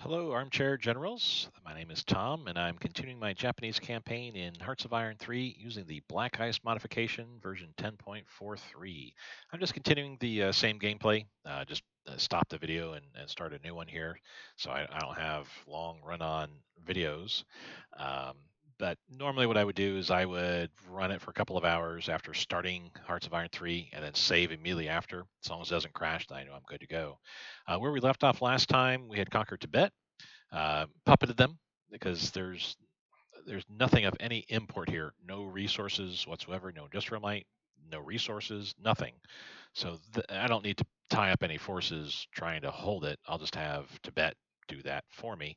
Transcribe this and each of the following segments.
Hello, Armchair Generals. My name is Tom, and I'm continuing my Japanese campaign in Hearts of Iron 3 using the Black Ice modification version 10.43. I'm just continuing the same gameplay, just stop the video and start a new one here, so I don't have long run-on videos. Um, but normally what I would do is I would run it for a couple of hours after starting Hearts of Iron 3 and then save immediately after. As long as it doesn't crash, then I know I'm good to go. Where we left off last time, we had conquered Tibet, puppeted them because there's nothing of any import here, no resources whatsoever, no industrial might, no resources, nothing. So I don't need to tie up any forces trying to hold it. I'll just have Tibet do that for me.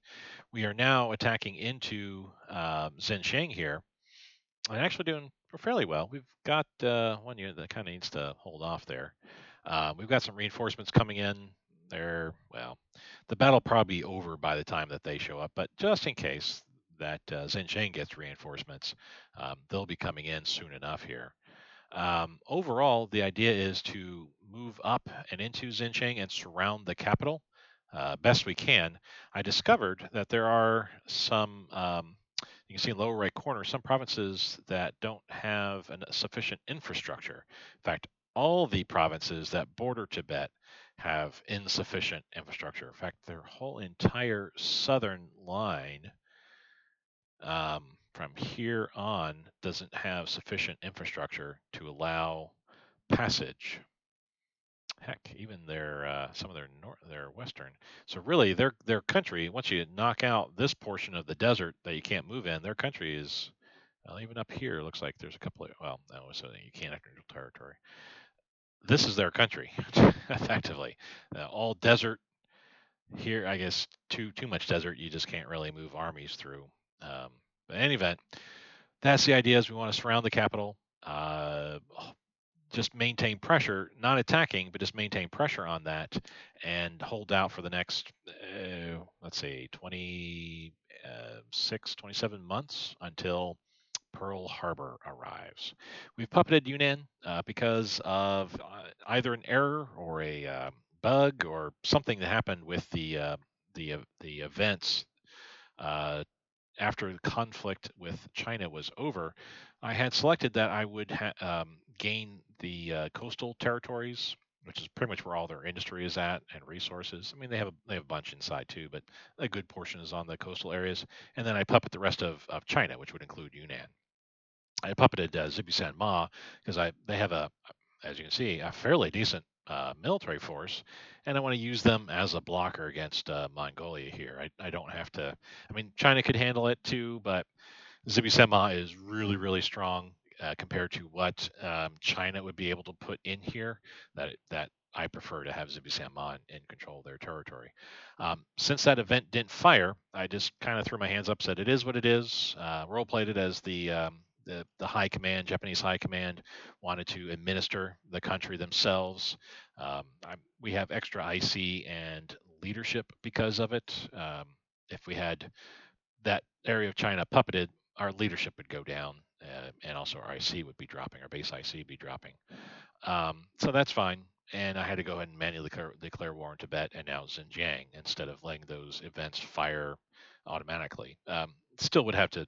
We are now attacking into XingJiang here, and actually doing fairly well. We've got one unit that kind of needs to hold off there. We've got some reinforcements coming in. They're, well, the battle probably be over by the time that they show up, but just in case that XingJiang gets reinforcements, they'll be coming in soon enough here. Overall, the idea is to move up and into XingJiang and surround the capital best we can. I discovered that there are some, you can see in the lower right corner, some provinces that don't have sufficient infrastructure. In fact, all the provinces that border Tibet have insufficient infrastructure. In fact, their whole entire southern line from here on doesn't have sufficient infrastructure to allow passage. Heck, even their some of their western. So really, their country. Once you knock out this portion of the desert that you can't move in, their country is even up here. It looks like there's a couple of, well, no, so you can't enter neutral territory. This is their country, effectively. All desert here. I guess too much desert. You just can't really move armies through. But in any event, that's the idea. Is we want to surround the capital. Just maintain pressure, not attacking, but just maintain pressure on that and hold out for the next, let's say, 26, 27 months until Pearl Harbor arrives. We've puppeted Yunnan because of either an error or a bug or something that happened with the events uh, after the conflict with China was over. I had selected that I would gain the coastal territories, which is pretty much where all their industry is at and resources. I mean, they have a bunch inside too, but a good portion is on the coastal areas. And then I puppet the rest of China, which would include Yunnan. I puppeted Zibusan Ma because they have as you can see, a fairly decent military force, and I want to use them as a blocker against Mongolia here. I don't have to. I mean, China could handle it too, but Zibusan Ma is really, really strong compared to what China would be able to put in here. That I prefer to have Zibusan Ma in control of their territory. Since that event didn't fire, I just kind of threw my hands up, said it is what it is. Role played it as the high command, Japanese high command, wanted to administer the country themselves. We have extra IC and leadership because of it. If we had that area of China puppeted, our leadership would go down, and also our IC would be dropping, our base IC would be dropping. So that's fine. And I had to go ahead and manually declare war on Tibet and now Xinjiang instead of letting those events fire automatically. Still would have to,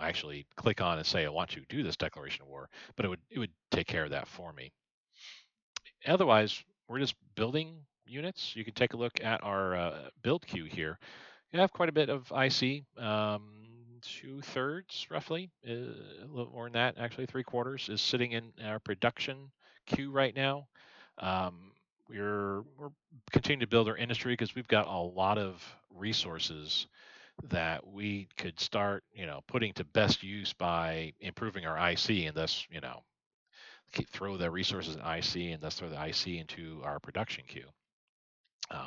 actually click on and say I want to do this declaration of war, but it would take care of that for me. Otherwise, we're just building units. You can take a look at our build queue here. You have quite a bit of IC. 2/3 roughly, a little more than that, actually 3/4 is sitting in our production queue right now. We're continuing to build our industry because we've got a lot of resources that we could start, putting to best use by improving our IC and thus, throw the resources in IC and thus throw the IC into our production queue.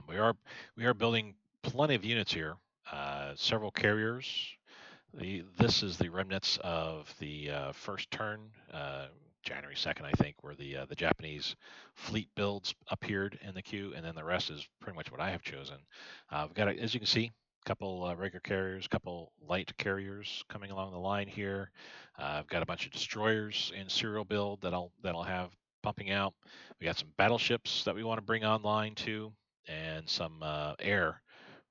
We are building plenty of units here, several carriers. This is the remnants of the first turn, January 2nd, I think, where the Japanese fleet builds appeared in the queue, and then the rest is pretty much what I have chosen. We've got, as you can see, a couple regular carriers, a couple light carriers coming along the line here. I've got a bunch of destroyers in serial build that'll have pumping out. We got some battleships that we want to bring online too, and some air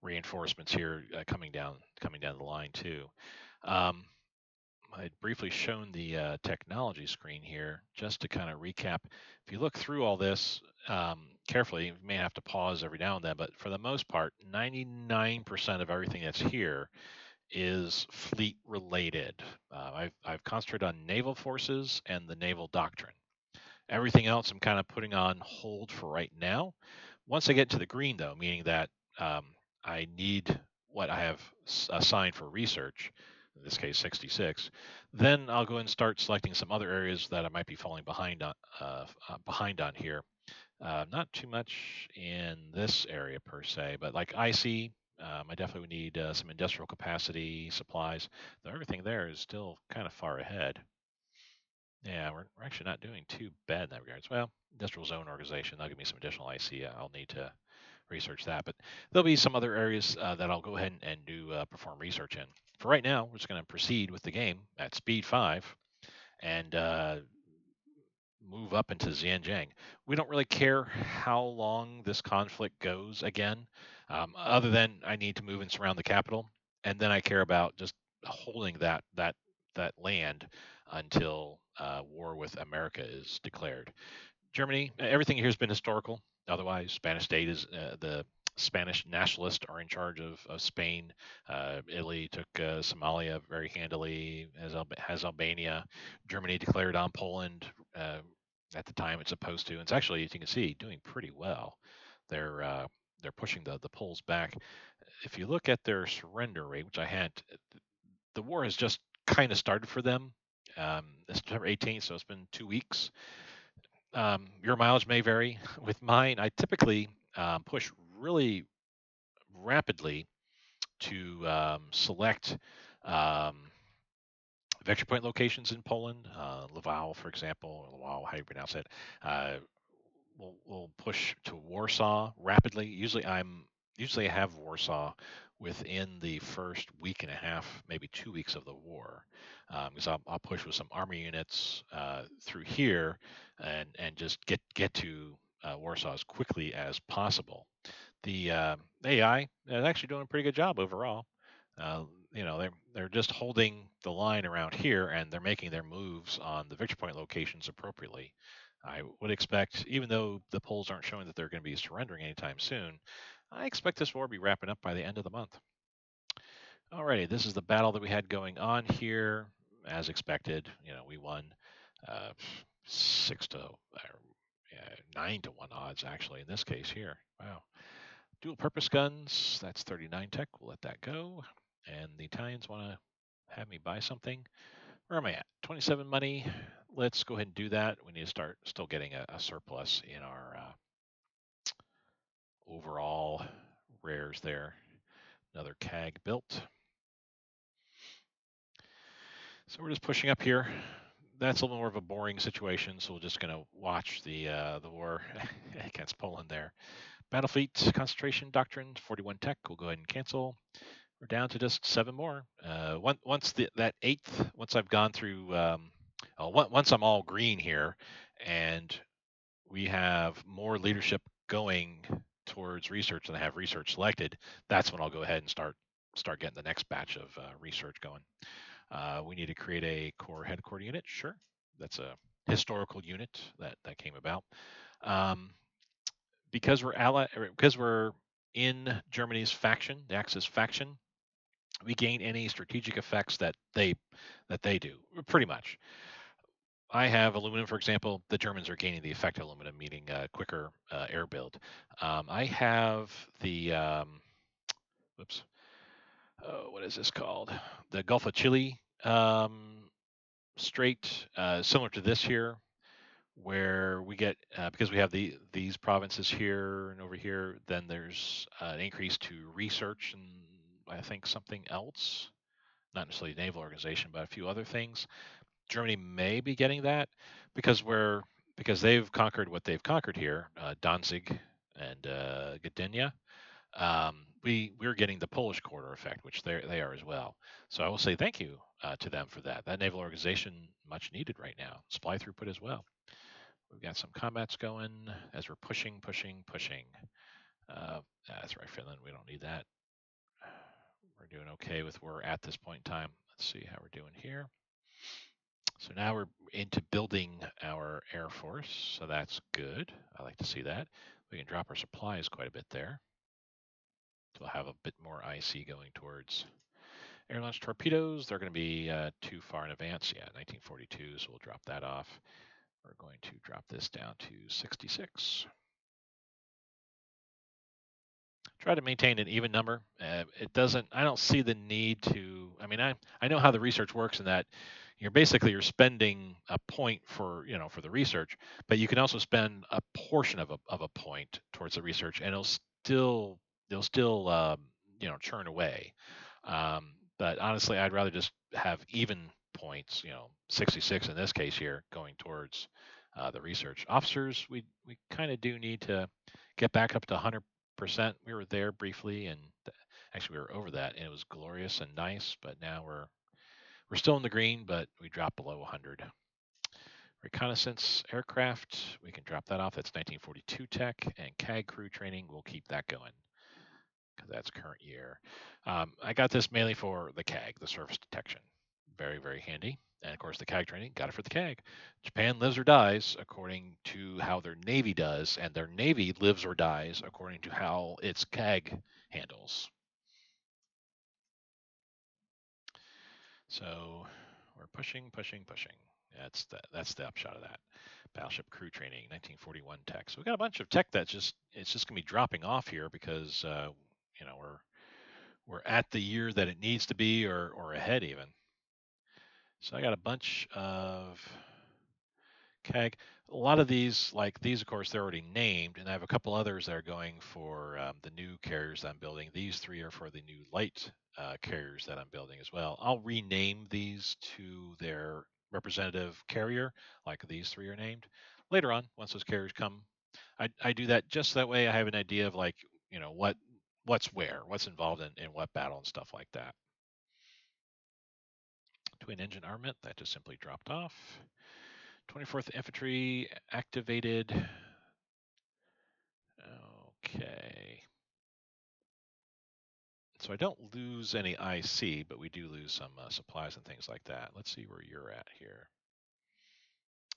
reinforcements here coming down the line too. Um, I'd briefly shown the technology screen here just to kind of recap. If you look through all this carefully, you may have to pause every now and then, but for the most part, 99% of everything that's here is fleet related. I've concentrated on naval forces and the naval doctrine. Everything else I'm kind of putting on hold for right now. Once I get to the green, though, meaning that um, I need what I have assigned for research, in this case 66, then I'll go ahead and start selecting some other areas that I might be falling behind on here. Not too much in this area per se, but like IC, I definitely would need some industrial capacity, supplies. Though everything there is still kind of far ahead. Yeah, we're actually not doing too bad in that regards. Well, industrial zone organization, that'll give me some additional IC. I'll need to research that, but there'll be some other areas that I'll go ahead and do perform research in. For right now, we're just going to proceed with the game at speed 5 and move up into XingJiang. We don't really care how long this conflict goes again, other than I need to move and surround the capital, and then I care about just holding that land until war with America is declared. Germany, everything here has been historical. Otherwise, Spanish state is the Spanish nationalists are in charge of Spain. Italy took Somalia very handily, has Albania. Germany declared on Poland at the time it's supposed to. And it's actually, as you can see, doing pretty well. They're uh, they're pushing the Poles back. If you look at their surrender rate, which I had, the war has just kind of started for them. It's September 18th, so it's been 2 weeks. Your mileage may vary. With mine, I typically push really rapidly to select um, vector point locations in Poland. Lwów, for example, or Lwów, how you pronounce it. Uh, we'll push to Warsaw rapidly. Usually I have Warsaw within the first week and a half, maybe 2 weeks of the war, because I'll push with some army units through here and just get to Warsaw as quickly as possible. The AI is actually doing a pretty good job overall. Uh, they're just holding the line around here, and they're making their moves on the victory point locations appropriately. I would expect, even though the polls aren't showing that they're going to be surrendering anytime soon, I expect this war to be wrapping up by the end of the month. Alrighty, this is the battle that we had going on here. As expected, we won uh, 9-1 odds actually in this case here. Wow. Dual purpose guns, that's 39 tech. We'll let that go. And the Italians want to have me buy something. Where am I at? 27 money. Let's go ahead and do that. We need to start still getting a surplus in our overall rares there. Another CAG built. So we're just pushing up here. That's a little more of a boring situation, so we're just going to watch the war against Poland there. Battle Fleet Concentration Doctrine, 41 tech. We'll go ahead and cancel. We're down to just 7 more. Once that eighth, once I've gone through, once I'm all green here, and we have more leadership going towards research than I have research selected, that's when I'll go ahead and start getting the next batch of research going. We need to create a core headquarter unit. Sure, that's a historical unit that came about. Um, because we're in Germany's faction, the Axis faction, we gain any strategic effects that they do, pretty much. I have aluminum, for example. The Germans are gaining the effect of aluminum, meaning quicker air build. I have the whoops, what is this called? The Gulf of Chile Strait, similar to this here, where we get because we have these provinces here and over here. Then there's an increase to research and I think something else, not necessarily naval organization, but a few other things. Germany may be getting that because they've conquered what they've conquered here, Danzig and Gdynia. We're getting the Polish quarter effect, which they are as well. So I will say thank you to them for that. That naval organization much needed right now. Supply throughput as well. We've got some combats going as we're pushing. That's right, Finland. We don't need that. we're doing okay with where we're at this point in time. Let's see how we're doing here. So now we're into building our Air Force, so that's good. I like to see that. We can drop our supplies quite a bit there. So we'll have a bit more IC going towards air launched torpedoes. They're going to be too far in advance. Yeah, 1942, so we'll drop that off. We're going to drop this down to 66. Try to maintain an even number. It doesn't. I don't see the need to. I mean, I know how the research works in that you're spending a point for for the research, but you can also spend a portion of a point towards the research, and it'll still churn away. But honestly, I'd rather just have even points. 66 in this case here going towards the research. Officers, we kind of do need to get back up to 100%. We were there briefly, and actually we were over that, and it was glorious and nice. But now we're still in the green, but we dropped below 100. Reconnaissance aircraft, we can drop that off. That's 1942 tech, and CAG crew training, we'll keep that going because that's current year. I got this mainly for the CAG, the surface detection. Very, very handy. And of course, the CAG training, got it for the CAG. Japan lives or dies according to how their Navy does, and their Navy lives or dies according to how its CAG handles. So we're pushing, pushing, pushing. That's the upshot of that. Battleship crew training, 1941 tech. So we got a bunch of tech it's just gonna be dropping off here because we're at the year that it needs to be or ahead even. So I got a bunch of CAG. A lot of these, like these, of course, they're already named, and I have a couple others that are going for the new carriers that I'm building. These three are for the new light carriers that I'm building as well. I'll rename these to their representative carrier, like these three are named. Later on, once those carriers come, I do that just that way I have an idea of like, what's involved in what battle and stuff like that. Twin engine armament, that just simply dropped off. 24th Infantry activated. Okay. So I don't lose any IC, but we do lose some supplies and things like that. Let's see where you're at here.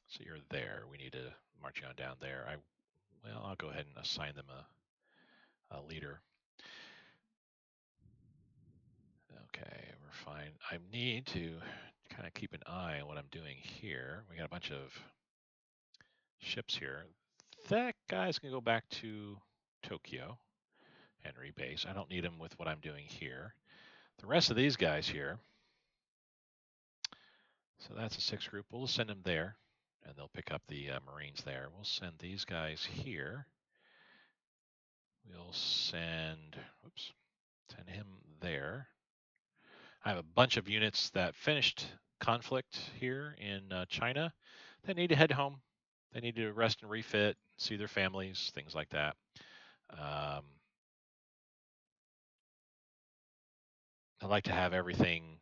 So you're there. We need to march you on down there. I'll go ahead and assign them a leader. Okay, we're fine. I need to kind of keep an eye on what I'm doing here. We got a bunch of ships here. That guy's gonna go back to Tokyo and rebase. I don't need him with what I'm doing here. The rest of these guys here, so that's a 6 group. We'll send them there, and they'll pick up the Marines there. We'll send these guys here. We'll send him there. I have a bunch of units that finished conflict here in China. They need to head home. They need to rest and refit, see their families, things like that. I like to have everything.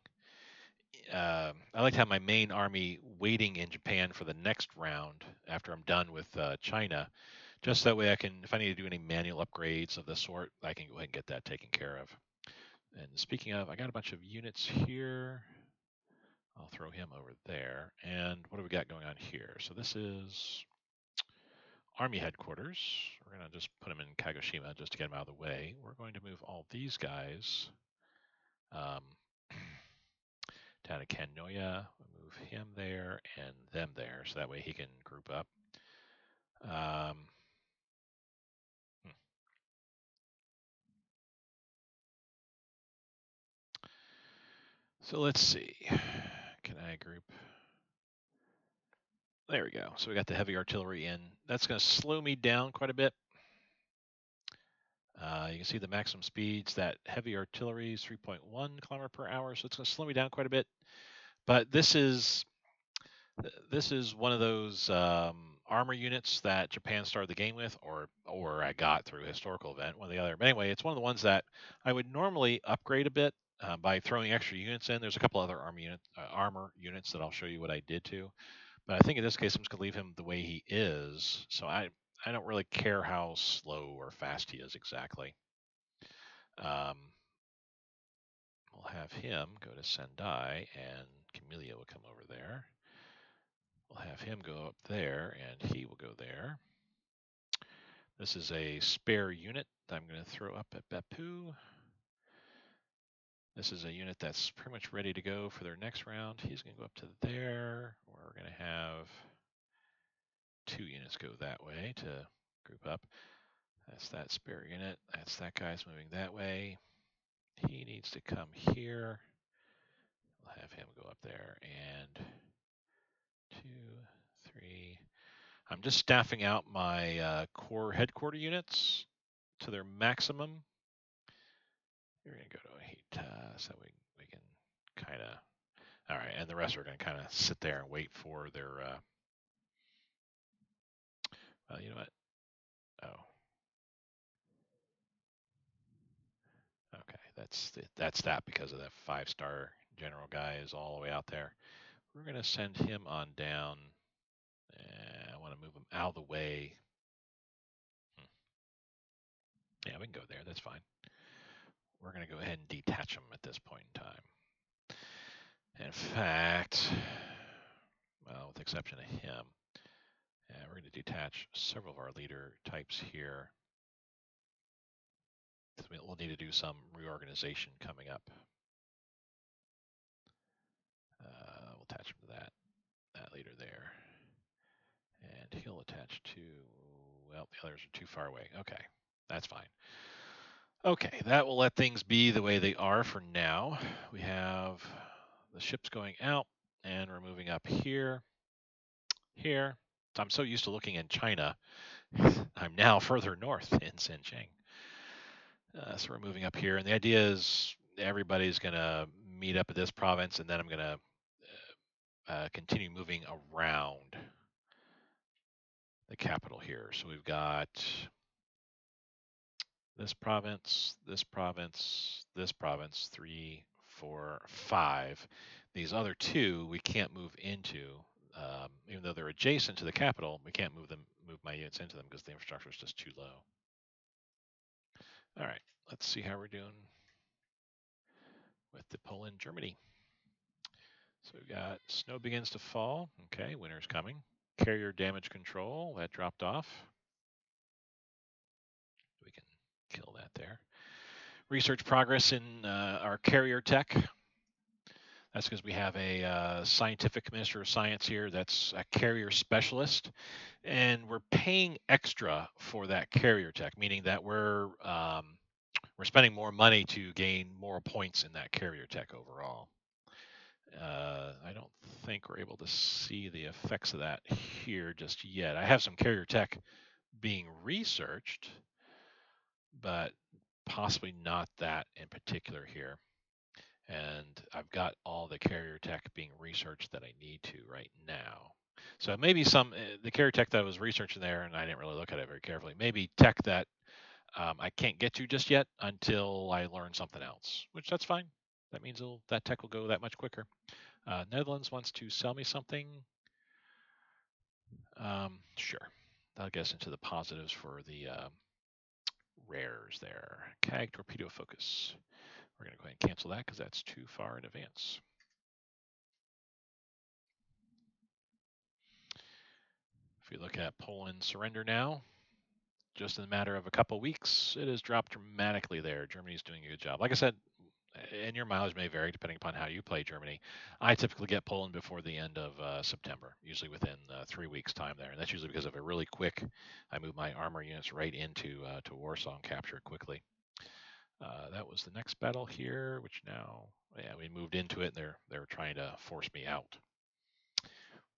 I like to have my main army waiting in Japan for the next round after I'm done with China, just that way I can, if I need to do any manual upgrades of the sort, I can go ahead and get that taken care of. And speaking of, I got a bunch of units here. I'll throw him over there. And what do we got going on here? So this is Army headquarters. We're going to just put them in Kagoshima just to get them out of the way. We're going to move all these guys down to Kanoya. We'll move him there and them there, so that way he can group up. So let's see. Can I group? There we go. So we got the heavy artillery in. That's going to slow me down quite a bit. You can see the maximum speeds. That heavy artillery is 3.1 kilometer per hour, so it's going to slow me down quite a bit. But this is one of those armor units that Japan started the game with, or I got through a historical event, one or the other. But anyway, it's one of the ones that I would normally upgrade a bit by throwing extra units in. There's a couple other armor units that I'll show you what I did to. But I think in this case, I'm just going to leave him the way he is. So I don't really care how slow or fast he is exactly. have him go to Sendai, and Camellia will come over there. We'll have him go up there, and he will go there. This is a spare unit that I'm going to throw up at Beppu. This is a unit that's pretty much ready to go for their next round. He's going to go up to there. We're going to have 2 units go that way to group up. That's that spare unit. That's that guy's moving that way. He needs to come here. We'll have him go up there. And 2, 3. I'm just staffing out my core headquarter units to their maximum. We're going to go to a heat so we can kind of. All right, and the rest are going to kind of sit there and wait for their. Well, you know what? Oh. Okay, that's that because of that 5-star general guy is all the way out there. We're going to send him on down. I want to move him out of the way. Yeah, we can go there. That's fine. We're going to go ahead and detach him at this point in time. In fact, well, with the exception of him, we're going to detach several of our leader types here. We'll need to do some reorganization coming up. We'll attach him to that leader there. And he'll attach to, well, the others are too far away. Okay, that's fine. Okay, that will let things be the way they are for now. We have the ships going out, and we're moving up here. Here. I'm so used to looking in China. I'm now further north in XingJiang. So we're moving up here, and the idea is everybody's going to meet up at this province, and then I'm going to continue moving around the capital here. So we've got this province, this province, this province, 3, 4, 5. These other 2 we can't move into, even though they're adjacent to the capital. We can't move my units into them because the infrastructure is just too low. All right, let's see how we're doing with the Poland, Germany. So we've got snow begins to fall. Okay, winter's coming. Carrier damage control, that dropped off. We can kill that there. Research progress in our carrier tech. That's because we have a scientific minister of science here that's a carrier specialist, and we're paying extra for that carrier tech, meaning that we're spending more money to gain more points in that carrier tech overall. I don't think we're able to see the effects of that here just yet. I have some carrier tech being researched, but possibly not that in particular here. And I've got all the carrier tech being researched that I need to right now. So maybe some the carrier tech that I was researching there, and I didn't really look at it very carefully. Maybe tech that I can't get to just yet until I learn something else, which that's fine. That means that tech will go that much quicker. Netherlands wants to sell me something. Sure. That'll get us into the positives for the rares there. CAG torpedo focus. We're going to go ahead and cancel that because that's too far in advance. If we look at Poland surrender now, just in a matter of a couple weeks, it has dropped dramatically there. Germany's doing a good job. Like I said, and your mileage may vary depending upon how you play Germany. I typically get Poland before the end of September, usually within 3 weeks' time there. And that's usually because of a really quick, I move my armor units right into to Warsaw and capture it quickly. That was the next battle here, which now, yeah, we moved into it, and they're trying to force me out.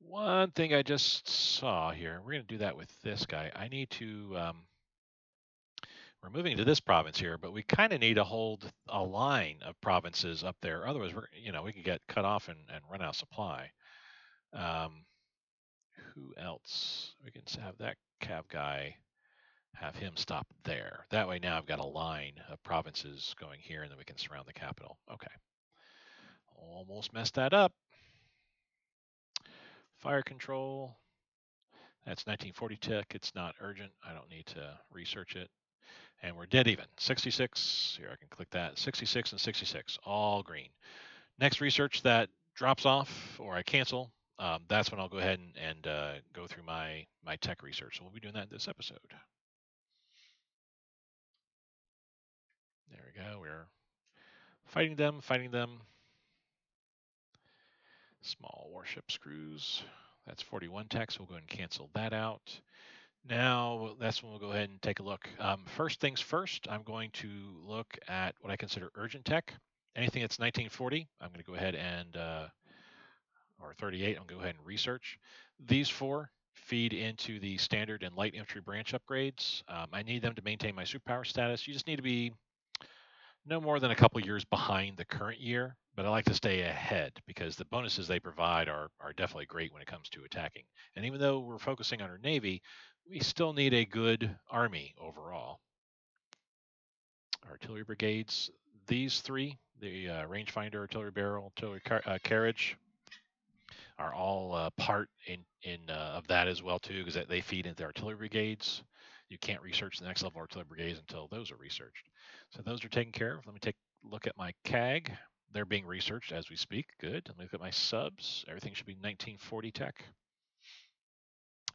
One thing I just saw here, we're going to do that with this guy. I need to, we're moving to this province here, but we kind of need to hold a line of provinces up there. Otherwise, we could get cut off and run out of supply. Who else? We can have that Cav guy, have him stop there. That way now I've got a line of provinces going here, and then we can surround the capital. Okay. Almost messed that up. Fire control. That's 1940 tech. It's not urgent. I don't need to research it. And we're dead even. 66. Here, I can click that. 66 and 66, all green. Next research that drops off or I cancel, that's when I'll go ahead and go through my tech research. So we'll be doing that this episode. There we go. We're fighting them, fighting them. Small warship screws. That's 41 tech, so we'll go ahead and cancel that out. Now, that's when we'll go ahead and take a look. First things first, I'm going to look at what I consider urgent tech. Anything that's 1940, I'm going to go ahead and, or 38, I'm going to go ahead and research. These four feed into the standard and light infantry branch upgrades. I need them to maintain my superpower status. You just need to be no more than a couple years behind the current year, but I like to stay ahead because the bonuses they provide are definitely great when it comes to attacking. And even though we're focusing on our Navy, we still need a good Army overall. Artillery brigades, these three, the rangefinder, artillery barrel, artillery carriage, are all part in of that as well too, because they feed into artillery brigades. You can't research the next level artillery brigades until those are researched. So those are taken care of. Let me take a look at my CAG. They're being researched as we speak. Good. Let me look at my subs. Everything should be 1940 tech.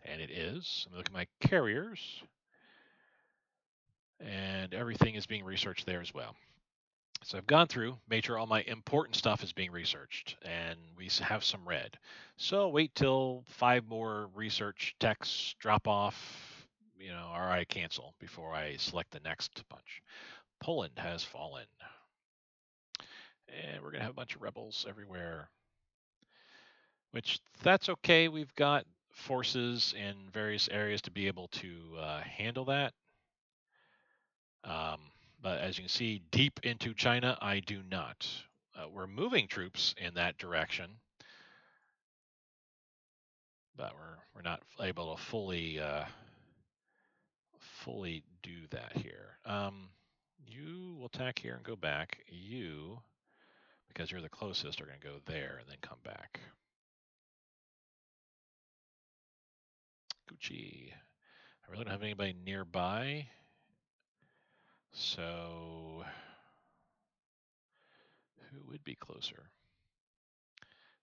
And it is. Let me look at my carriers. And everything is being researched there as well. So I've gone through, made sure all my important stuff is being researched, and we have some red. So wait till 5 more research texts drop off, or I cancel before I select the next bunch. Poland has fallen. And we're going to have a bunch of rebels everywhere, which that's okay. We've got forces in various areas to be able to handle that. But as you can see, deep into China, I do not. We're moving troops in that direction, but we're not able to fully do that here. You will attack here and go back. You, because you're the closest, are going to go there and then come back. Gucci. I really don't have anybody nearby, so who would be closer?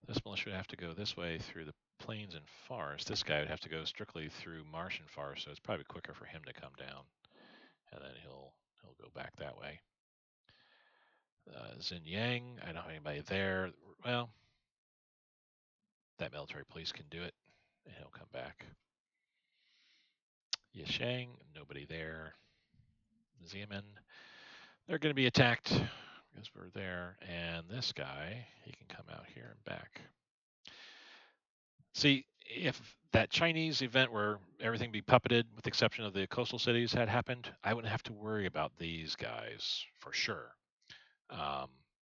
This militia would have to go this way through the plains and forest. This guy would have to go strictly through marsh and forest, so it's probably quicker for him to come down, and then he'll go back that way. XingJiang, I don't have anybody there. Well, that military police can do it, and he'll come back. Yishang, nobody there. Xiamen, they're going to be attacked because we're there, and this guy, he can come out here and back. See, if that Chinese event where everything be puppeted, with the exception of the coastal cities, had happened, I wouldn't have to worry about these guys for sure.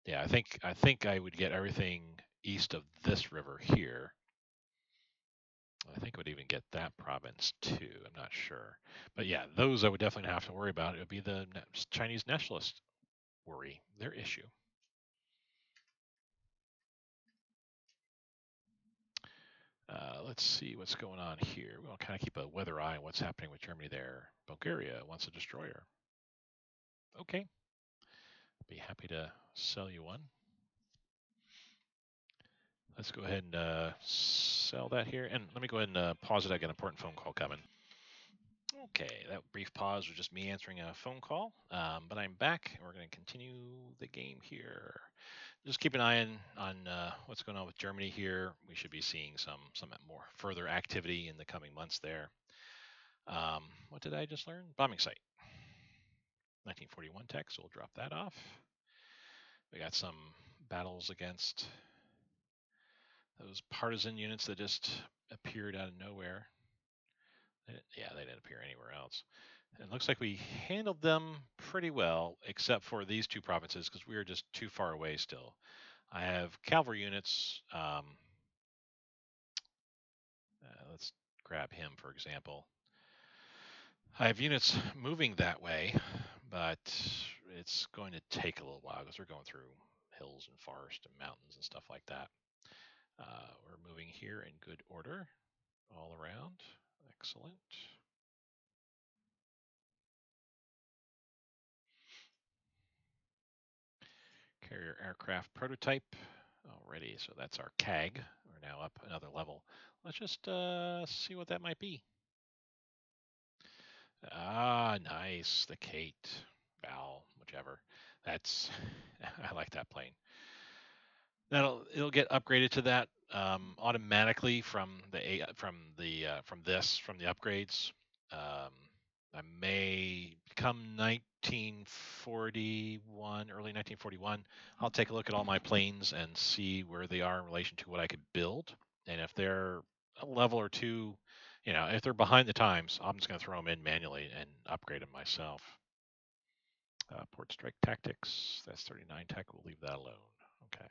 Yeah, I think I would get everything east of this river here. I think it would even get that province too. I'm not sure, but yeah, those I would definitely not have to worry about. It would be the Chinese nationalist worry, their issue. Let's see what's going on here. We'll kind of keep a weather eye on what's happening with Germany there. Bulgaria wants a destroyer. Okay. Be happy to sell you one. Let's go ahead and sell that here. And let me go ahead and pause it. I got an important phone call coming. Okay, that brief pause was just me answering a phone call, but I'm back and we're going to continue the game here. Just keep an eye on what's going on with Germany here. We should be seeing some more further activity in the coming months there. What did I just learn? Bombing site. 1941 tech, so we'll drop that off. We got some battles against those partisan units that just appeared out of nowhere. Yeah, they didn't appear anywhere else. And it looks like we handled them pretty well, except for these two provinces, because we are just too far away still. I have cavalry units. Let's grab him, for example. I have units moving that way, but it's going to take a little while because we're going through hills and forest and mountains and stuff like that. We're moving here in good order all around. Excellent. Carrier aircraft prototype. Alrighty, so that's our CAG. We're now up another level. Let's just see what that might be. Ah, nice. The Kate, Val, whichever. That's I like that plane. It'll get upgraded to that automatically from the from the upgrades. Um, I may come 1941, early 1941. I'll take a look at all my planes and see where they are in relation to what I could build, and if they're a level or two, if they're behind the times, I'm just going to throw them in manually and upgrade them myself. Port strike tactics. That's 39 tech. We'll leave that alone. Okay.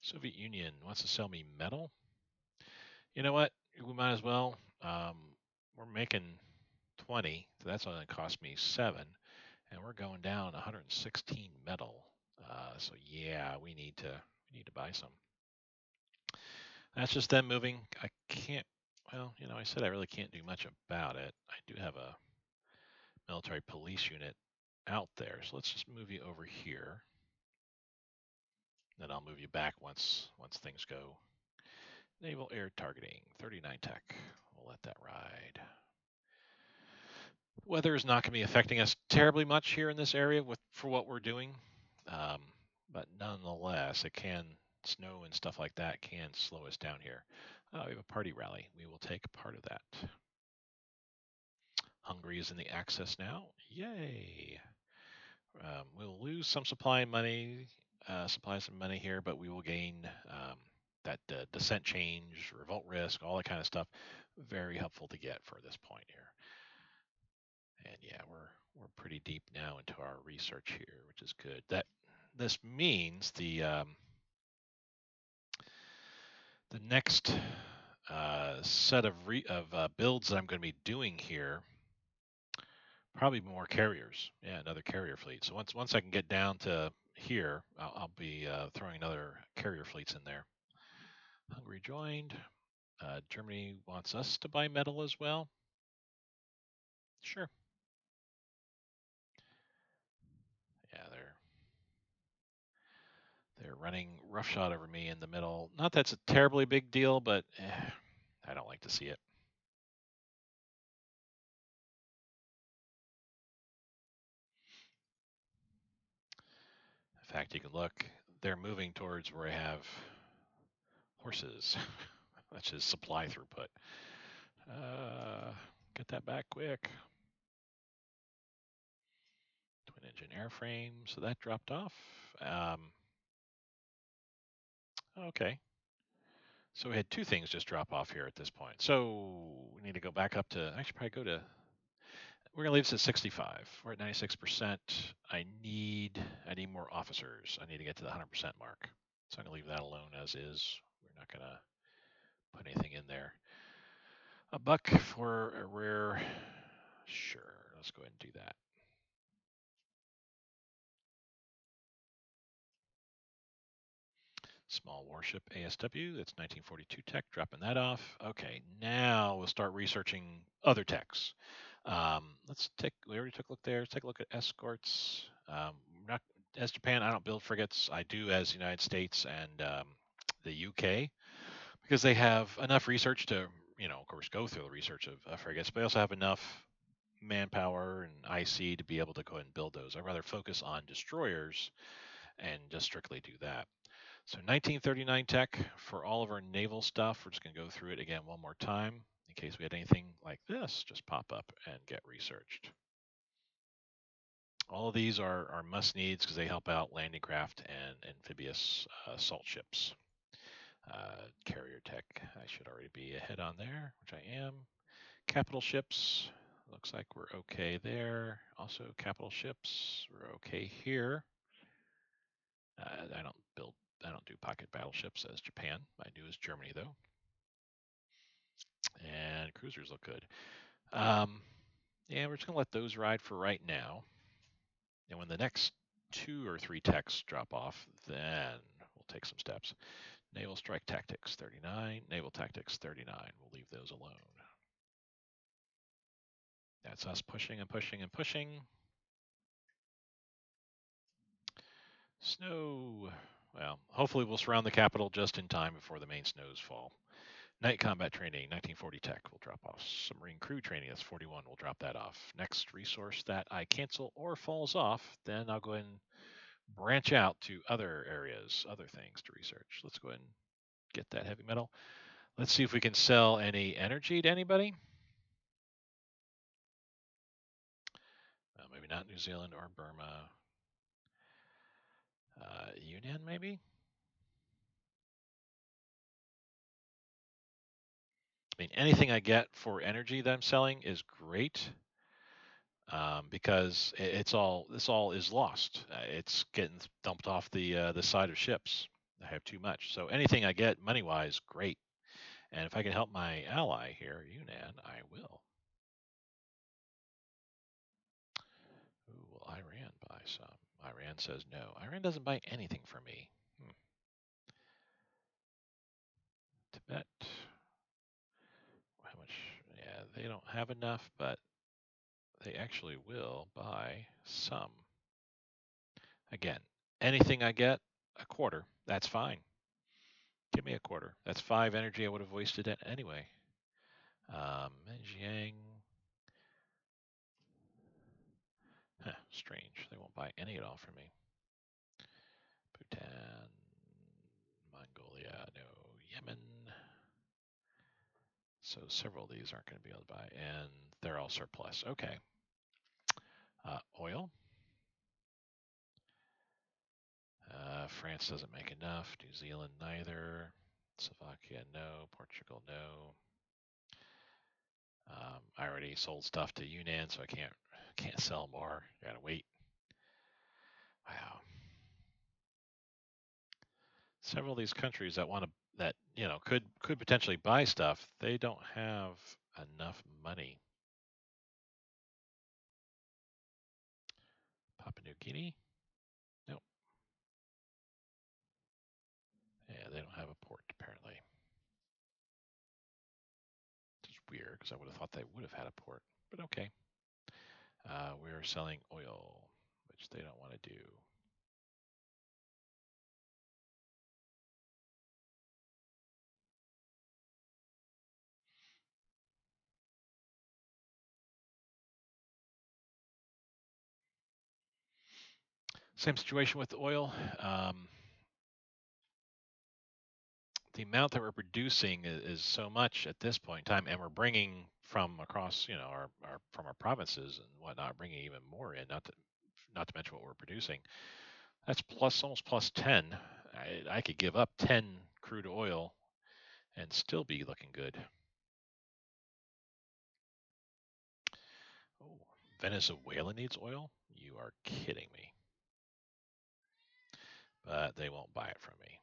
Soviet Union wants to sell me metal. You know what? We might as well. We're making 20, so that's only going to cost me 7, and we're going down 116 metal. So yeah, we need to buy some. That's just them moving. I can't. Well, I said I really can't do much about it. I do have a military police unit out there, so let's just move you over here. Then I'll move you back once things go. Naval air targeting, 39 tech. We'll let that ride. Weather is not going to be affecting us terribly much here in this area for what we're doing, but nonetheless, it can snow and stuff like that can slow us down here. We have a party rally. We will take part of that. Hungary is in the Axis now. Yay! We'll lose some supplies and money here, but we will gain that descent change, revolt risk, all that kind of stuff. Very helpful to get for this point here. And yeah, we're pretty deep now into our research here, which is good. This means the next set of builds that I'm going to be doing here, probably more carriers. Yeah, another carrier fleet. So once I can get down to here, I'll be throwing another carrier fleets in there. Hungary joined. Germany wants us to buy metal as well. Sure. Yeah, they're running roughshod over me in the middle. Not that's a terribly big deal, but I don't like to see it. In fact, you can look, they're moving towards where I have horses, which is supply throughput. Get that back quick. Twin engine airframe, so that dropped off. Okay. So we had two things just drop off here at this point. So we need to go back up to, I should probably go to, we're gonna leave this at 65. We're at 96%. I need more officers. I need to get to the 100% mark. So I'm gonna leave that alone as is. We're not gonna put anything in there. A buck for a rare, sure, let's go ahead and do that. Small warship ASW, that's 1942 tech, dropping that off. Okay, now we'll start researching other techs. We already took a look there. Let's take a look at escorts. Not as Japan, I don't build frigates. I do as the United States and the UK, because they have enough research to, of course, go through the research of frigates, but they also have enough manpower and IC to be able to go ahead and build those. I'd rather focus on destroyers and just strictly do that. So 1939 tech for all of our naval stuff. We're just going to go through it again one more time in case we had anything like this just pop up and get researched. All of these are must needs because they help out landing craft and amphibious assault ships. Carrier tech, I should already be ahead on there, which I am. Capital ships, looks like we're okay there. Also capital ships, we're okay here. I don't do pocket battleships as Japan. I do as Germany though. And cruisers look good. Yeah, we're just gonna let those ride for right now. And when the next 2 or 3 techs drop off, then we'll take some steps. Naval strike tactics 39, naval tactics 39. We'll leave those alone. That's us pushing and pushing and pushing. Snow. Well, hopefully we'll surround the capital just in time before the main snows fall. Night combat training, 1940 tech will drop off. Submarine crew training, that's 41, we'll drop that off. Next resource that I cancel or falls off, then I'll go ahead and branch out to other areas, other things to research. Let's go ahead and get that heavy metal. Let's see if we can sell any energy to anybody. Maybe not New Zealand or Burma. Yunnan, maybe? I mean, anything I get for energy that I'm selling is great, because this all is lost. It's getting dumped off the side of ships. I have too much. So anything I get money wise, great. And if I can help my ally here, Yunnan, I will. Ooh, will Iran buy some? Iran says no. Iran doesn't buy anything from me. Tibet. How much? Yeah, they don't have enough, but they actually will buy some. Again, anything I get, a quarter, that's fine. Give me a quarter. That's 5 energy I would have wasted it anyway. XingJiang. Huh, strange. They won't buy any at all from me. Bhutan. Mongolia. No. Yemen. So several of these aren't going to be able to buy. And they're all surplus. Okay. Oil. France doesn't make enough. New Zealand neither. Slovakia no. Portugal no. I already sold stuff to Yunnan, so I can't sell more. Gotta wait. Wow. Several of these countries that could potentially buy stuff, they don't have enough money. Papua New Guinea? Nope. Yeah, they don't have a port apparently. Which is weird because I would have thought they would have had a port, but okay. We're selling oil, which they don't want to do. Same situation with the oil. The amount that we're producing is so much at this point in time, and we're bringing from across, our from our provinces and whatnot, bringing even more in. Not to mention what we're producing. That's almost plus 10. I could give up 10 crude oil and still be looking good. Oh, Venezuela needs oil? You are kidding me. But they won't buy it from me.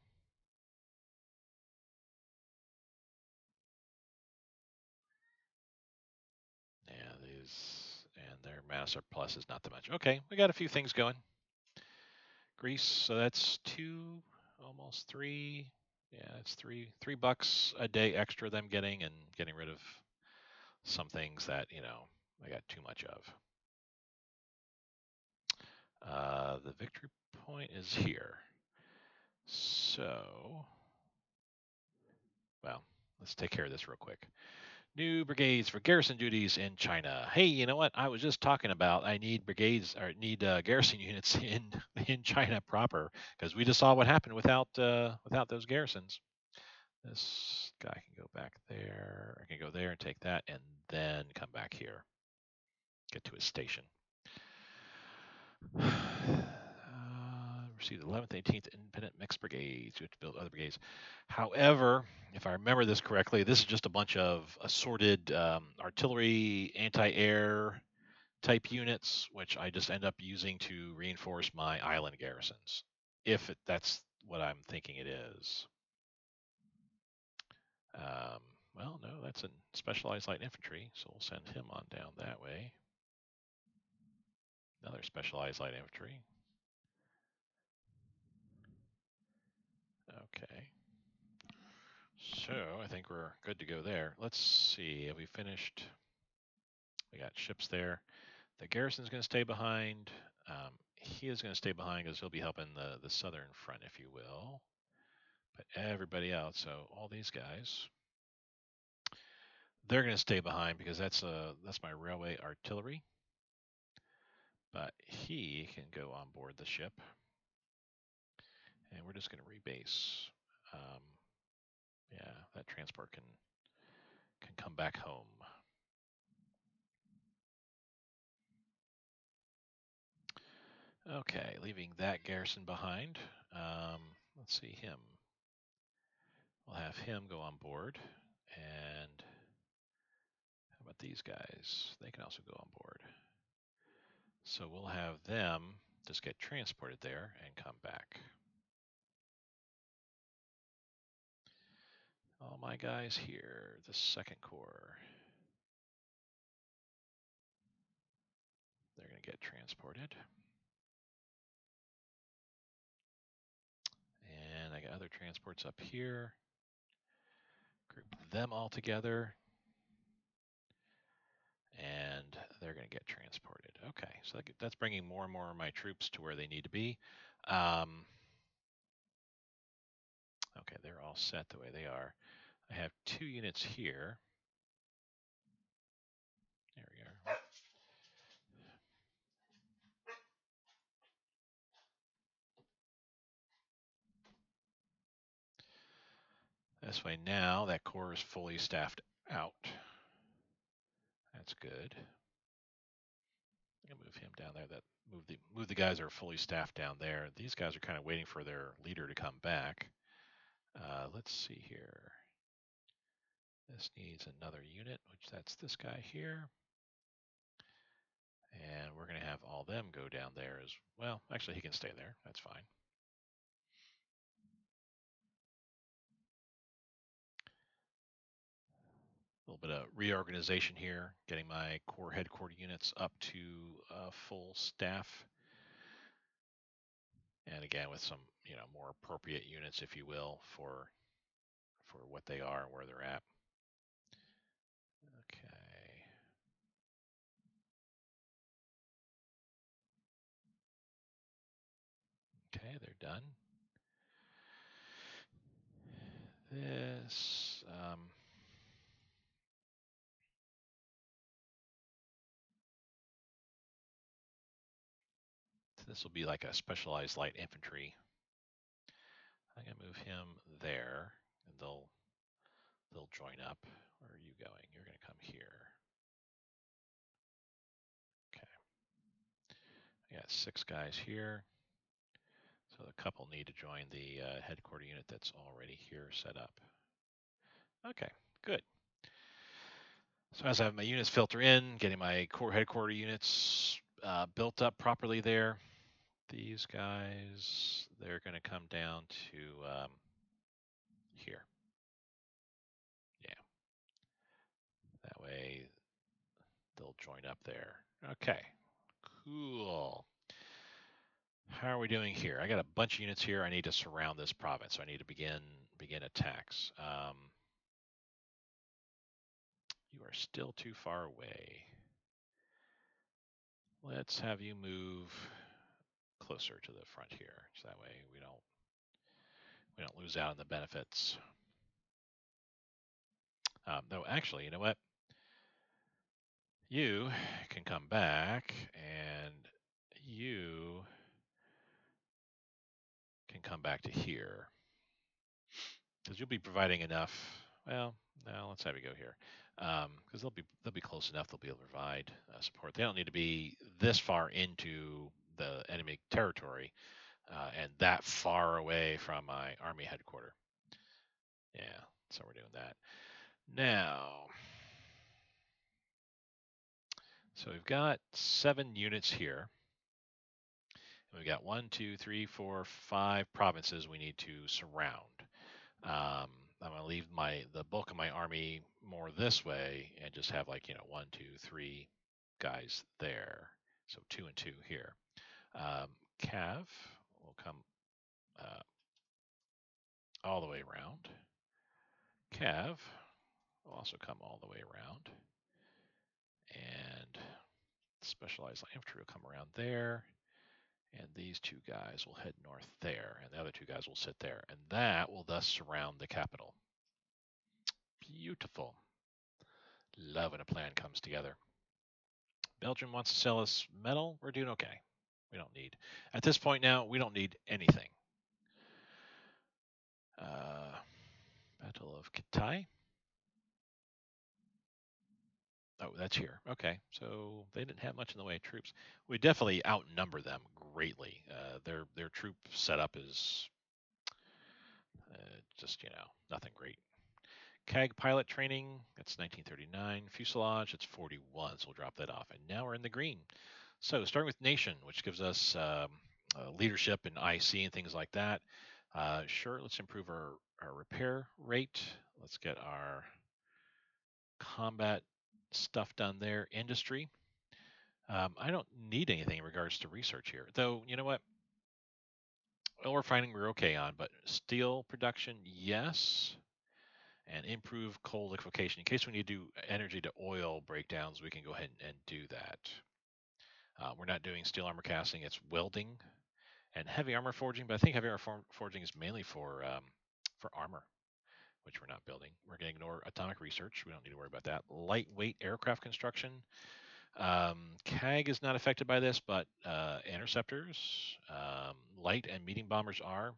And their amount of surplus is not that much. Okay, we got a few things going. Greece, so that's 2, almost 3. Yeah, it's $3 a day extra them getting and getting rid of some things that, I got too much of. The victory point is here. So, well, let's take care of this real quick. New brigades for garrison duties in China. Hey, you know what? I was just talking about I need brigades or need garrison units in China proper because we just saw what happened without those garrisons. This guy can go back there. I can go there and take that, and then come back here. Get to his station. Received the 11th, 18th Independent Mixed Brigades. You have to build other brigades. However, if I remember this correctly, this is just a bunch of assorted artillery, anti-air type units, which I just end up using to reinforce my island garrisons, if that's what I'm thinking it is. Well, no, that's a specialized light infantry, so we'll send him on down that way. Another specialized light infantry. Okay. So I think we're good to go there. Let's see. Have we finished? We got ships there. The garrison's going to stay behind. he is going to stay behind because he'll be helping the southern front, if you will. But everybody else, so all these guys, they're going to stay behind because that's my railway artillery. But he can go on board the ship, and we're just going to rebase. Yeah, that transport can come back home. Okay, leaving that garrison behind. Let's see him. We'll have him go on board. And how about these guys? They can also go on board. So we'll have them just get transported there and come back. All my guys here, the second corps. They're going to get transported. And I got other transports up here. Group them all together. And they're going to get transported. Okay, so that's bringing more and more of my troops to where they need to be. Okay, they're all set the way they are. I have 2 units here. There we are. This way now that corps is fully staffed out. That's good. I'm gonna move him down there. That move the guys that are fully staffed down there. These guys are kind of waiting for their leader to come back. Let's see here. This needs another unit, which that's this guy here. And we're going to have all them go down there as well. Actually, he can stay there. That's fine. A little bit of reorganization here, getting my core headquarter units up to full staff. And again, with some, more appropriate units, if you will, for what they are and where they're at. Okay. Okay, they're done. This will be like a specialized light infantry. I'm gonna move him there, and they'll join up. Where are you going? You're gonna come here. Okay. I got 6 guys here. So a couple need to join the headquarter unit that's already here set up. Okay, good. So as I have my units filter in, getting my core headquarter units built up properly there, these guys, they're going to come down to here. Yeah. That way they'll join up there. Okay, cool. How are we doing here? I got a bunch of units here. I need to surround this province. So I need to begin attacks. You are still too far away. Let's have you move closer to the front here, so that way we don't lose out on the benefits. No, actually, you know what? You can come back, and you can come back to here, because you'll be providing enough. Well, now let's have you go here, because they'll be close enough. They'll be able to provide support. They don't need to be this far into the enemy territory and that far away from my army headquarters. Yeah, so we're doing that now. So we've got 7 units here. And we've got 1, 2, 3, 4, 5 provinces we need to surround. I'm going to leave the bulk of my army more this way and just have 1, 2, 3 guys there. So 2 and 2 here. Cav will come all the way around. Cav will also come all the way around. And specialized infantry will come around there. And these two guys will head north there, and the other two guys will sit there. And that will thus surround the capital. Beautiful. Love when a plan comes together. Belgium wants to sell us metal. We're doing okay. We don't need, at this point now, we don't need anything. Uh, Battle of Kitai. Oh, that's here. Okay, so they didn't have much in the way of troops. We definitely outnumber them greatly. Their troop setup is just nothing great. CAG pilot training, that's 1939. Fuselage, it's 41, so we'll drop that off. And now we're in the green. So starting with nation, which gives us leadership and IC and things like that. Sure, let's improve our repair rate. Let's get our combat stuff done there. Industry. I don't need anything in regards to research here, though. You know what? Oil refining we're okay on, but steel production, yes, and improve coal liquefaction. In case we need to do energy to oil breakdowns, we can go ahead and do that. We're not doing steel armor casting; it's welding and heavy armor forging. But I think heavy armor forging is mainly for armor, which we're not building. We're going to ignore atomic research. We don't need to worry about that. Lightweight aircraft construction. CAG is not affected by this, but interceptors, light and medium bombers are.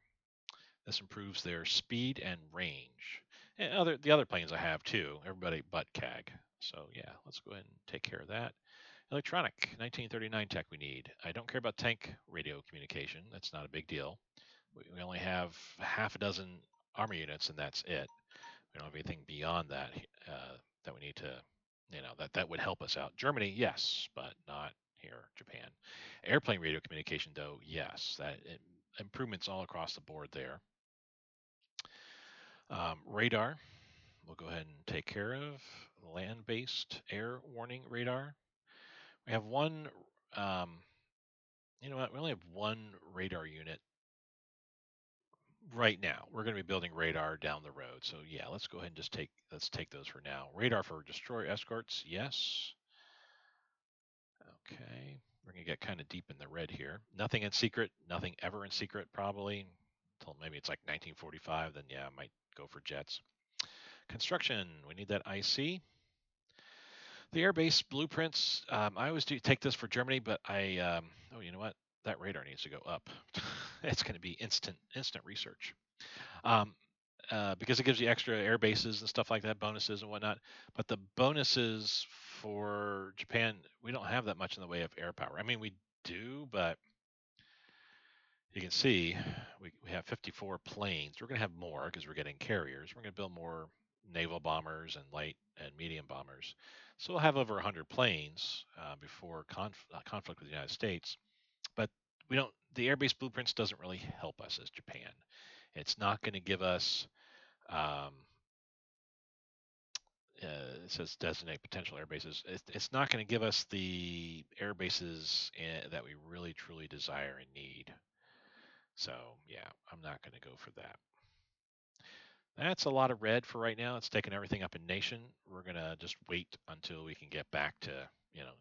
This improves their speed and range. And the other planes I have too, everybody but CAG. So yeah, let's go ahead and take care of that. Electronic, 1939 tech we need. I don't care about tank radio communication. That's not a big deal. We only have half a dozen armor units, and that's it. We don't have anything beyond that that we need to, that would help us out. Germany, yes, but not here. Japan. Airplane radio communication, though, yes. Improvements all across the board there. Radar, we'll go ahead and take care of. Land-based air warning radar. We have one. You know what? We only have one radar unit right now. We're going to be building radar down the road. So yeah, let's go ahead and let's take those for now. Radar for destroyer escorts, yes. Okay, we're going to get kind of deep in the red here. Nothing in secret, nothing ever in secret probably until maybe it's like 1945. Then yeah, I might go for jets. Construction, we need that IC. The airbase blueprints. I always do take this for Germany, but oh, you know what? That radar needs to go up. It's going to be instant research. Um, because it gives you extra air bases and stuff like that, bonuses and whatnot. But the bonuses for Japan, we don't have that much in the way of air power. I mean, we do, but you can see we have 54 planes. We're going to have more because we're getting carriers. We're going to build more naval bombers and light and medium bombers. So we'll have over 100 planes before conflict with the United States. But we don't. The airbase blueprints doesn't really help us as Japan. It's not going to give us um, it says designate potential air bases. It's not going to give us the air bases that we really truly desire and need. So yeah, I'm not going to go for that. That's a lot of red for right now. It's taking everything up in nation. We're going to just wait until we can get back to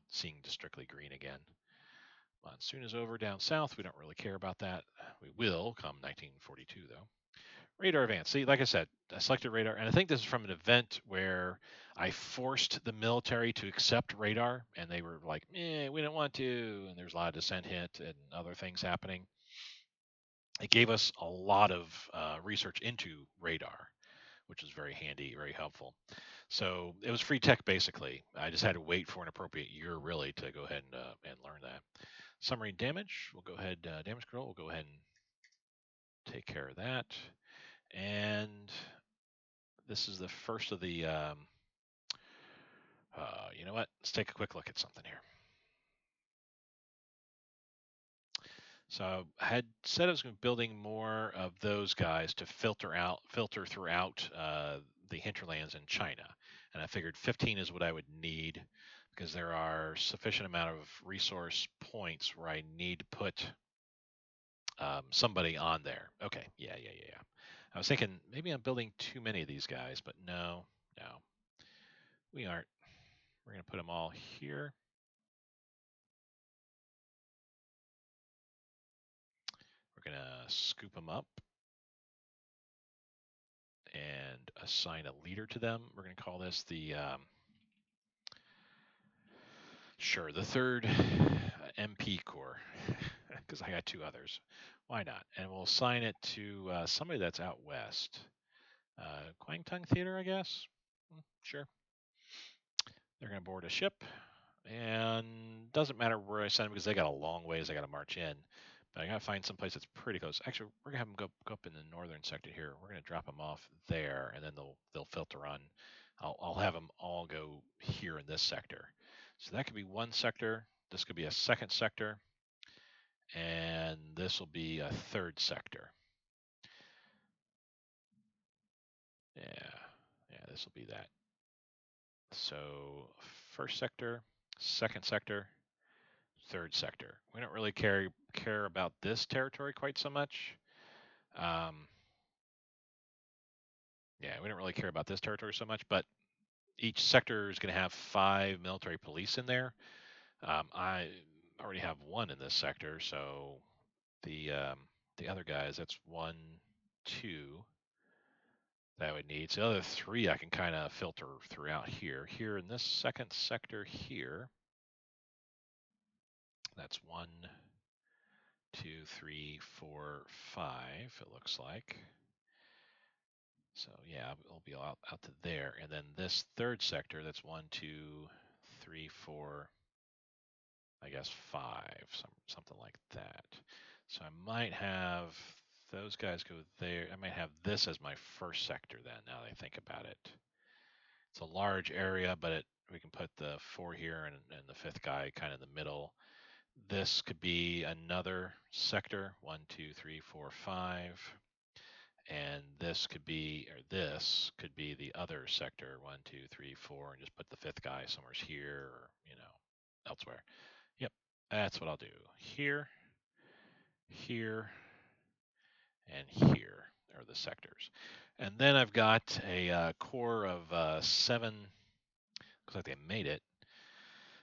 seeing strictly green again. Monsoon is over down south. We don't really care about that. We will come 1942 though. Radar advance. See, like I said, I selected radar, and I think this is from an event where I forced the military to accept radar, and they were like, we don't want to, and there's a lot of dissent hit and other things happening. It gave us a lot of research into radar, which was very handy, very helpful. So it was free tech, basically. I just had to wait for an appropriate year, really, to go ahead and learn that. Submarine damage, we'll go ahead, damage control, we'll go ahead and take care of that. And this is the first of the, you know what? Let's take a quick look at something here. So I had said I was going to be building more of those guys to filter throughout the hinterlands in China. And I figured 15 is what I would need because there are sufficient amount of resource points where I need to put somebody on there. Okay, yeah. I was thinking maybe I'm building too many of these guys, but no, we aren't. We're going to put them all here. We're going to scoop them up and assign a leader to them. We're going to call this the the third MP Corps, because I got two others. Why not? And we'll assign it to somebody that's out west. Kwangtung Theater, I guess. Sure. They're going to board a ship, and doesn't matter where I send them because they got a long ways I got to march in. But I got to find some place that's pretty close. Actually, we're going to have them go up in the northern sector here. We're going to drop them off there, and then they'll filter on. I'll have them all go here in this sector. So that could be one sector. This could be a second sector, and this will be a third sector. Yeah, this will be that. So first sector, second sector, third sector. We don't really care about this territory quite so much. Yeah, we don't really care about this territory so much, but each sector is going to have 5 military police in there. I already have 1 in this sector, so the other guys, that's 1, 2 that I would need. So the other 3 I can kind of filter throughout here. Here in this second sector here, that's 1, 2, 3, 4, 5. It looks like. So yeah, it'll be out to there, and then this third sector, that's 1, 2, 3, 4. I guess 5, something like that. So I might have those guys go there. I might have this as my first sector then, now that I think about it. It's a large area, but we can put the 4 here and the 5th guy kind of in the middle. This could be another sector, 1, 2, 3, 4, 5. And this could be the other sector, 1, 2, 3, 4, and just put the 5th guy somewhere here or, elsewhere. Yep, that's what I'll do. Here, here, and here are the sectors. And then I've got a core of 7, looks like they made it,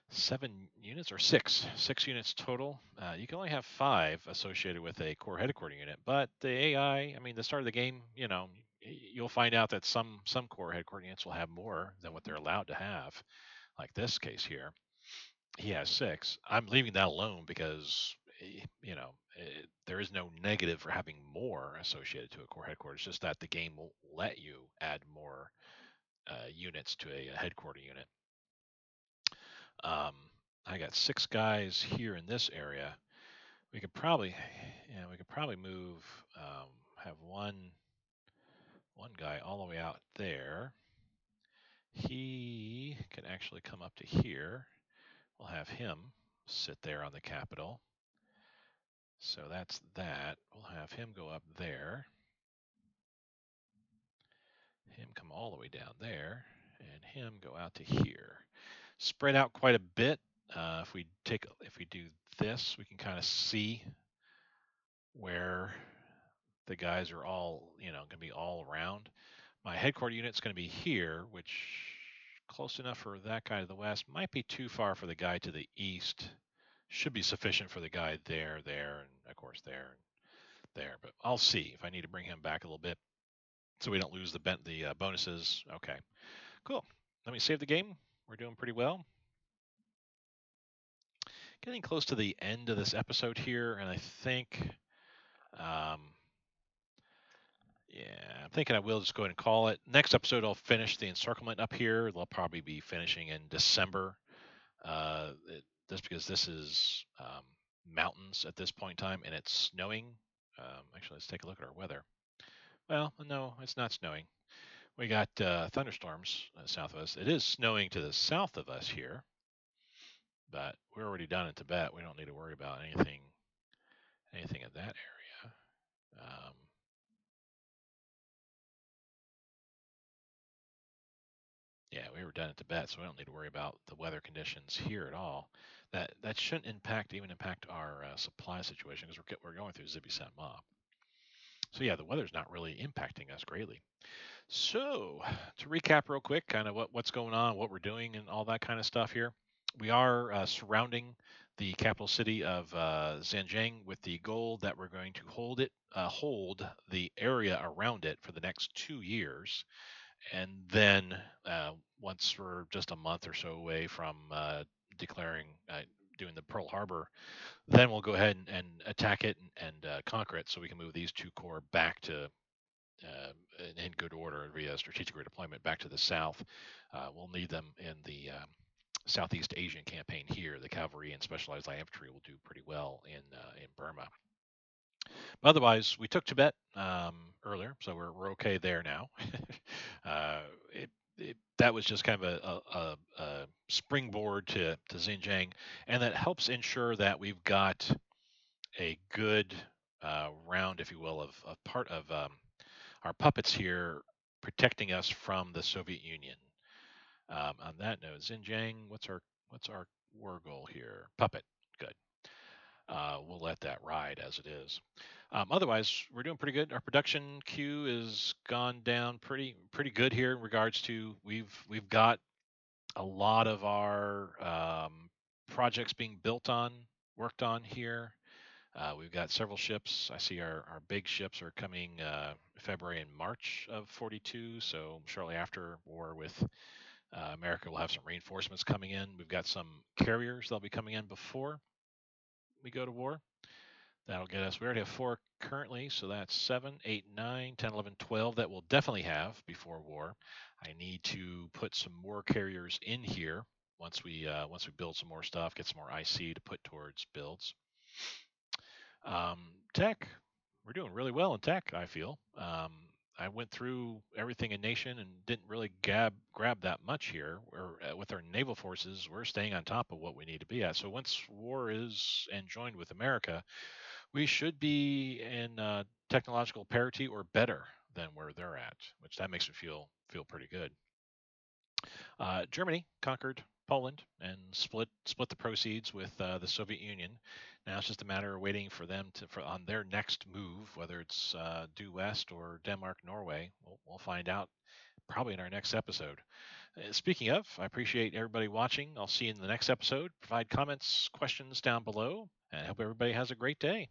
7 units or 6 units total. You can only have 5 associated with a core headquarters unit, but the AI, I mean, the start of the game, you'll find out that some core headquarters units will have more than what they're allowed to have, like this case here. He has 6. I'm leaving that alone because there is no negative for having more associated to a core headquarters. It's just that the game will let you add more units to a headquarters unit. I got 6 guys here in this area. We could probably move, have one guy all the way out there. He can actually come up to here. We'll have him sit there on the Capitol. So that's that. We'll have him go up there. Him come all the way down there, and him go out to here. Spread out quite a bit. If we do this, we can kind of see where the guys are all, going to be all around. My headquarters unit's going to be here, which close enough for that guy to the west. Might be too far for the guy to the east. Should be sufficient for the guy there, and of course there, and there. But I'll see if I need to bring him back a little bit so we don't lose the bonuses. Okay, cool. Let me save the game. We're doing pretty well. Getting close to the end of this episode here, and I think, yeah, I'm thinking I will just go ahead and call it. Next episode, I'll finish the encirclement up here. They'll probably be finishing in December, just because this is mountains at this point in time, and it's snowing. Actually, let's take a look at our weather. Well, no, it's not snowing. We got thunderstorms south of us. It is snowing to the south of us here, but we're already down in Tibet. We don't need to worry about anything in that area. Yeah, we were done in Tibet, so we don't need to worry about the weather conditions here at all. That shouldn't even impact our supply situation because we're going through Zibi Ma. So yeah, the weather's not really impacting us greatly. So to recap real quick, kind of what's going on, what we're doing, and all that kind of stuff here. We are surrounding the capital city of XingJiang with the goal that we're going to hold the area around it for the next 2 years, and then once we're just a month or so away from declaring doing the Pearl Harbor, then we'll go ahead and attack it and conquer it, so we can move these two corps back to in good order via strategic redeployment back to the south. We'll need them in the Southeast Asian campaign here. The cavalry and specialized light infantry will do pretty well in Burma. Otherwise, we took Tibet earlier, so we're okay there now. uh, that was just kind of a springboard to Xinjiang, and that helps ensure that we've got a good round, if you will, of part of our puppets here protecting us from the Soviet Union. On that note, Xinjiang, what's our war goal here? Puppet. Good. We'll let that ride as it is. Otherwise, we're doing pretty good. Our production queue has gone down pretty good here in regards to we've got a lot of our projects being worked on here. We've got several ships. I see our big ships are coming February and March of 42. So shortly after war with America, will have some reinforcements coming in. We've got some carriers that'll be coming in before we go to war. That'll get us. We already have 4 currently, so that's 7, 8, 9, 10, 11, 12 that we'll definitely have before war. I need to put some more carriers in here once we build some more stuff, get some more IC to put towards builds. Tech, we're doing really well in tech, I feel. I went through everything in Nation and didn't really grab that much here. With our naval forces, we're staying on top of what we need to be at. So once war is enjoined with America, we should be in technological parity or better than where they're at, which that makes me feel pretty good. Germany conquered Poland and split the proceeds with the Soviet Union. Now it's just a matter of waiting for them on their next move, whether it's due west or Denmark, Norway. We'll find out probably in our next episode. Speaking of, I appreciate everybody watching. I'll see you in the next episode. Provide comments, questions down below, and I hope everybody has a great day.